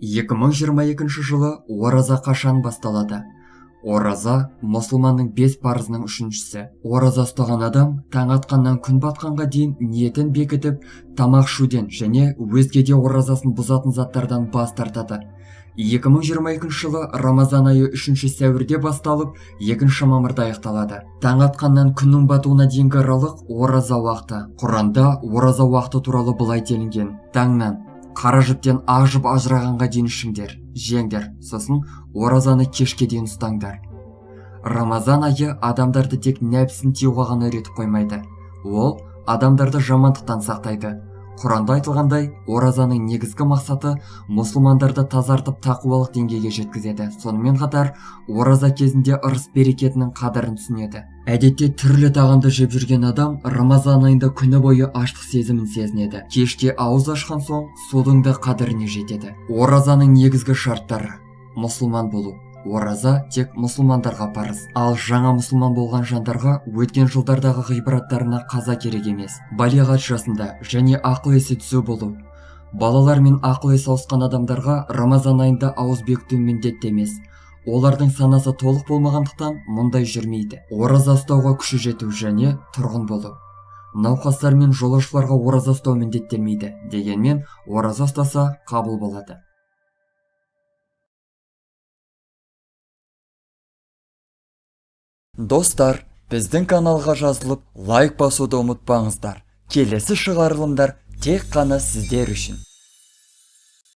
2022 жылы ораза қашан басталады? Ораза мұсылманның 5 парызының үшіншісі. Ораза ұстаған адам таң атқаннан күн батқанға дейін ниетін бекітіп, тамақ ішуден және өзге де оразасын бұзатын заттардан бас тартады. 2022 жылы Рамазан айы 3 сәуірде басталып, 2 мамырда аяқталады. Таң атқаннан күннің батуына дейінгі аралық ораза уақыты. Құранда ораза уақыты туралы былай делінген: таңнан қара жіптен ақ жіп ажырағанға дейін ішіңдер, жеңдер, сосын оразаны кешке дейін ұстаңдар. Рамазан айы адамдарды тек нәпсін тиюға ғана үйретіп қоймайды. Ол адамдарды жамандықтан сақтайды. Құранда айтылғандай, оразаның негізгі мақсаты мұсылмандарды тазартып тақуалық деңгейге жеткізеді. Сонымен қатар, ораза кезінде ырыс-берекетінің қадірін түсінеді. Әдетте түрлі тағамды жеп жүрген адам Рамазан айында күні бойы аштық сезімін сезінеді. Кешке ауыз ашқан соң судың да қадіріне жетеді. Оразаның негізгі шарттары: мұсылман болу. Ораза тек мұсылмандарға парыз, ал жаңа мұсылман болған жандарға өткен жылдардағы ғибраттарына қаза керек емес. Балиғат жасында және ақыл есі түсу болу. Балалар мен ақыл есі ауысқан адамдарға Рамазан айында ауыз бекіту міндетті емес. Олардың санасы толық болмағандықтан мұндай жүрмейді. Ораза ұстауға күші жету және тұрғын болу. Науқастар мен жолаушыларға ораза ұстау міндеттелмейді, дегенмен ораза ұстаса қабыл болады. Достар, біздің каналға жазылып, лайк басуды ұмытпаңыздар. Келесі шығарылымдар тек қана сіздер үшін.